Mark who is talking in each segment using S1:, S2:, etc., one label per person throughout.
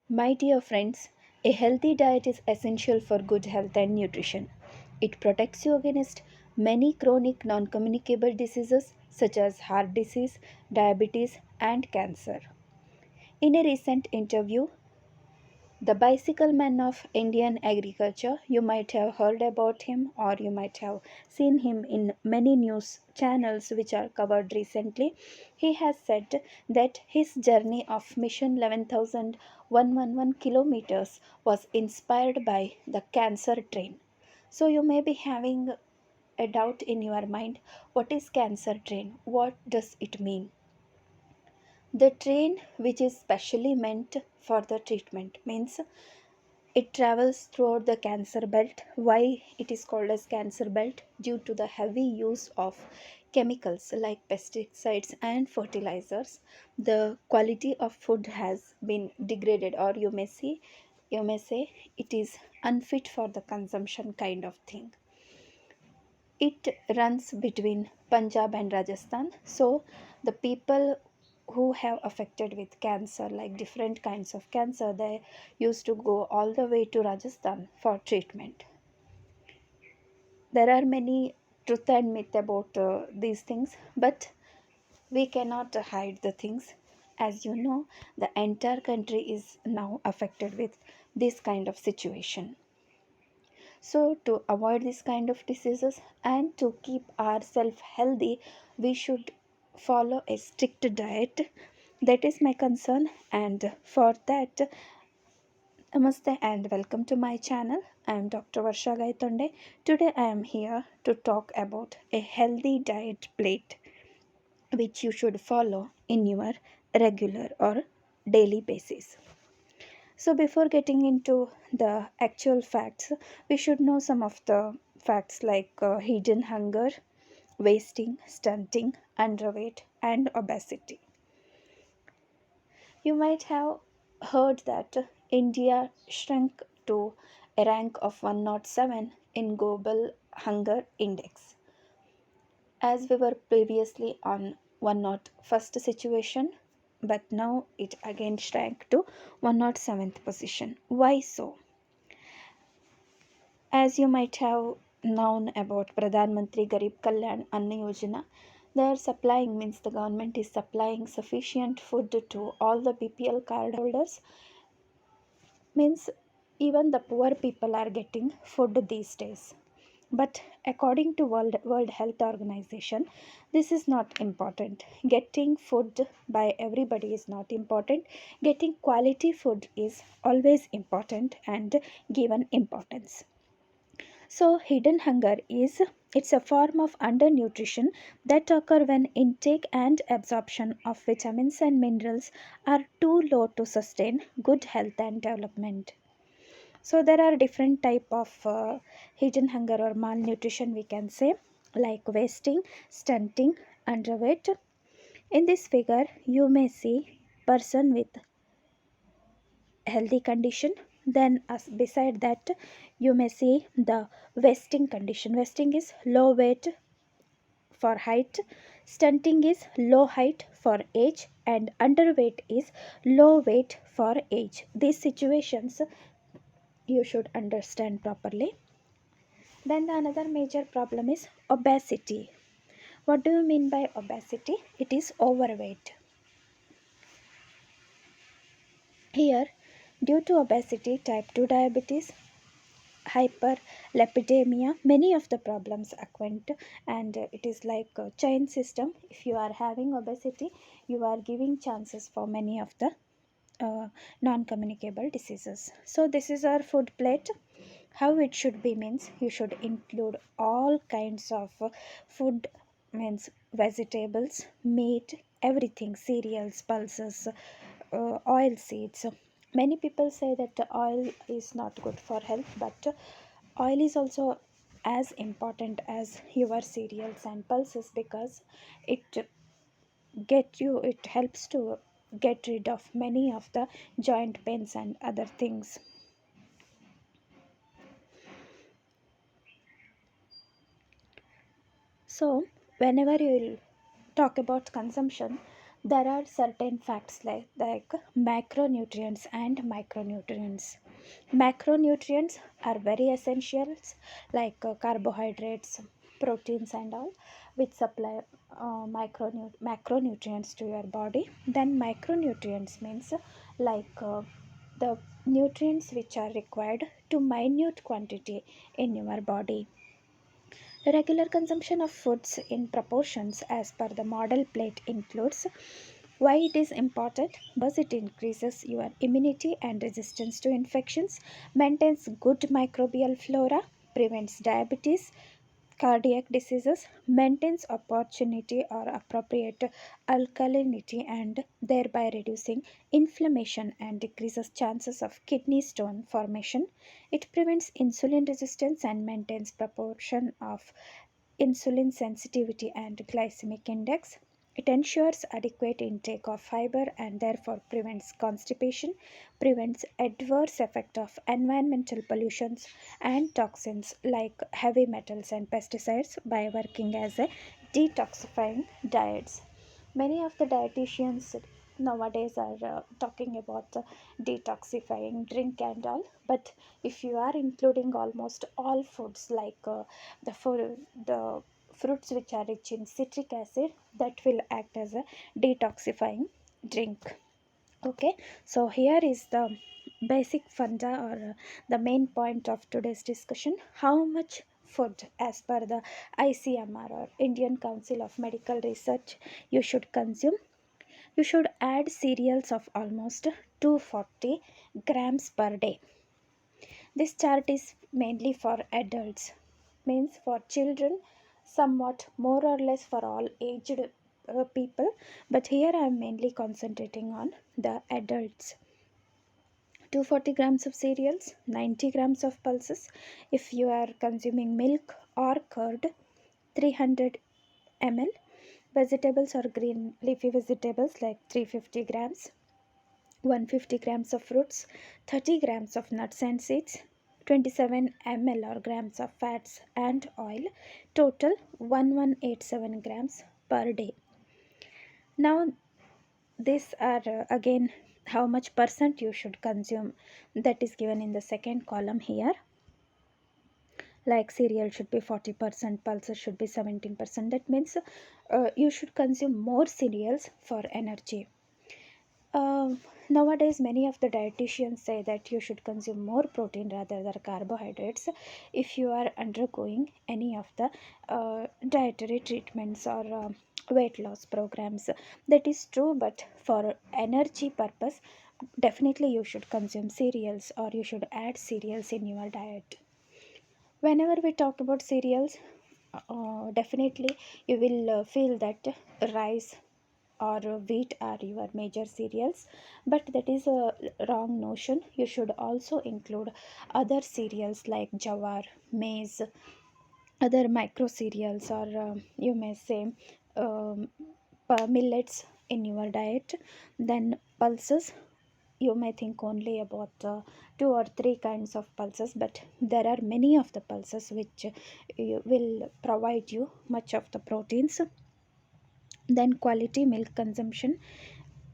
S1: My dear friends, a healthy diet is essential for good health and nutrition. It protects you against many chronic non communicable diseases such as heart disease, diabetes, and cancer. In a recent interview, the bicycle man of Indian agriculture, you might have heard about him or you might have seen him in many news channels which are covered recently. He has said that his journey of mission 11,111 kilometers was inspired by the cancer train. So you may be having a doubt in your mind, what is cancer train? What does it mean? The train, which is specially meant for the treatment, means it travels throughout the cancer belt. Why it is called as cancer belt? Due to the heavy use of chemicals like pesticides and fertilizers, the quality of food has been degraded, or you may say it is unfit for the consumption kind of thing. It runs between Punjab and Rajasthan. So the people who have affected with cancer, like different kinds of cancer, they used to go all the way to Rajasthan for treatment. There are many truth and myth about these things, but we cannot hide the things. As you know, the entire country is now affected with this kind of situation. So, to avoid this kind of diseases and to keep ourselves healthy, we should follow a strict diet. That is my concern, and for that, namaste and welcome to my channel. I am Dr. Varsha Gaitonde. Today, I am here to talk about a healthy diet plate which you should follow in your regular or daily basis. So, before getting into the actual facts, we should know some of the facts like hidden hunger, wasting, stunting, underweight, and obesity. You might have heard that India shrunk to a rank of 107 in Global Hunger Index, as we were previously on 101st situation, but now it again shrank to 107th position. Why so? As you might have known about Pradhan Mantri Garib Kalyan Anna Yojana, they are supplying, means the government is supplying sufficient food to all the BPL card holders, means even the poor people are getting food these days. But according to World Health Organization, this is not important. Getting food by everybody is not important. Getting quality food is always important and given importance. So, hidden hunger is, it's a form of undernutrition that occur when intake and absorption of vitamins and minerals are too low to sustain good health and development. So there are different type of hidden hunger or malnutrition, we can say, like wasting, stunting, underweight. In this figure, you may see person with healthy condition. Then beside that, you may see the wasting condition. Wasting is low weight for height, stunting is low height for age, and underweight is low weight for age. These situations you should understand properly. Then the another major problem is obesity. What do you mean by obesity? It is overweight. Here, due to obesity, type 2 diabetes, hyperlipidemia, many of the problems acquaint, and it is like a chain system. If you are having obesity, you are giving chances for many of the non-communicable diseases. So this is our food plate. How it should be means you should include all kinds of food, means vegetables, meat, everything, cereals, pulses, oil seeds. Many people say that the oil is not good for health, but oil is also as important as your cereals and pulses, because it it helps to get rid of many of the joint pains and other things. So whenever you will talk about consumption, There are certain facts like macronutrients and micronutrients. Macronutrients are very essentials like carbohydrates, proteins, and all, which supply macronutrients to your body. Then micronutrients means the nutrients which are required to minute quantity in your body. Regular consumption of foods in proportions as per the model plate includes. Why it is important? Because it increases your immunity and resistance to infections, maintains good microbial flora, prevents diabetes, cardiac diseases, maintains opportunity or appropriate alkalinity, and thereby reducing inflammation and decreases chances of kidney stone formation. It prevents insulin resistance and maintains proportion of insulin sensitivity and glycemic index. It ensures adequate intake of fiber and therefore prevents constipation, prevents adverse effect of environmental pollutions and toxins like heavy metals and pesticides by working as a detoxifying diets. Many of the dietitians nowadays are talking about detoxifying drink and all, but if you are including almost all foods like the fruits which are rich in citric acid, that will act as a detoxifying drink. Okay, so here is the basic funda or the main point of today's discussion. How much food, as per the ICMR or Indian Council of Medical Research, you should consume? You should add cereals of almost 240 grams per day. This chart is mainly for adults, means for children, somewhat more or less for all aged people, but here I am mainly concentrating on the adults. 240 grams of cereals, 90 grams of pulses. If you are consuming milk or curd, 300 ml. Vegetables or green leafy vegetables like 350 grams. 150 grams of fruits, 30 grams of nuts and seeds, 27 ml or grams of fats and oil, total 1187 grams per day. Now, these are again how much percent you should consume, that is given in the second column here. Like cereal should be 40%, pulses should be 17%. That means you should consume more cereals for energy. Nowadays, many of the dietitians say that you should consume more protein rather than carbohydrates if you are undergoing any of the dietary treatments or weight loss programs. That is true, but for energy purpose, definitely you should consume cereals or you should add cereals in your diet. Whenever we talk about cereals, definitely you will feel that rice or wheat are your major cereals, but that is a wrong notion. You should also include other cereals like jawar, maize, other micro cereals, or you may say um, millets in your diet. Then pulses, you may think only about two or three kinds of pulses, but there are many of the pulses which will provide you much of the proteins. Then quality milk consumption,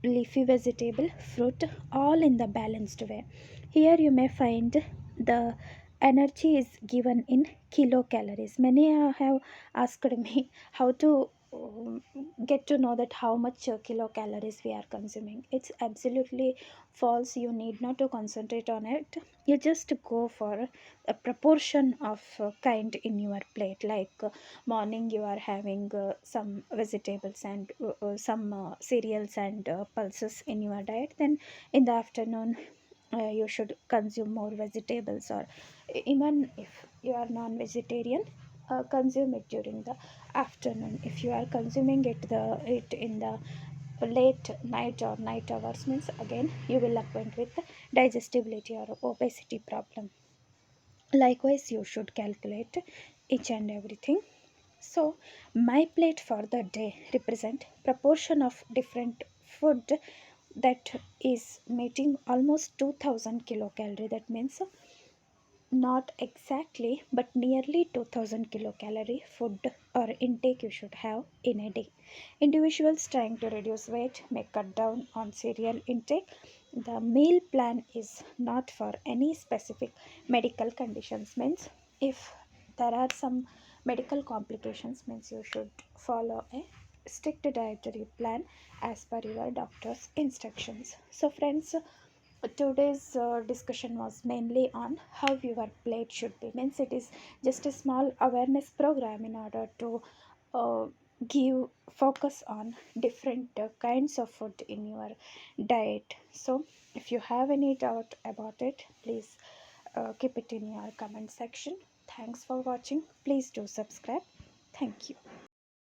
S1: leafy vegetable, fruit, all in the balanced way. Here you may find the energy is given in kilocalories. Many have asked me how to get to know that how much kilocalories we are consuming. It's absolutely false. You need not to concentrate on it. You just go for a proportion of kind in your plate. Like morning you are having some vegetables and some cereals and pulses in your diet, then in the afternoon you should consume more vegetables, or even if you are non-vegetarian, consume it during the afternoon. If you are consuming it in the late night or night hours, means again you will acquaint with the digestibility or obesity problem. Likewise, you should calculate each and everything. So, my plate for the day represent proportion of different food that is meeting almost 2000 kilocalorie. That means Not exactly, but nearly 2000 kilocalorie food or intake you should have in a day. Individuals trying to reduce weight may cut down on cereal intake. The meal plan is not for any specific medical conditions, means if there are some medical complications, means you should follow a strict dietary plan as per your doctor's instructions. So friends, today's discussion was mainly on how your plate should be, means it is just a small awareness program in order to uh, give focus on different kinds of food in your diet. So if you have any doubt about it, please keep it in your comment section. Thanks for watching. Please do subscribe. Thank you.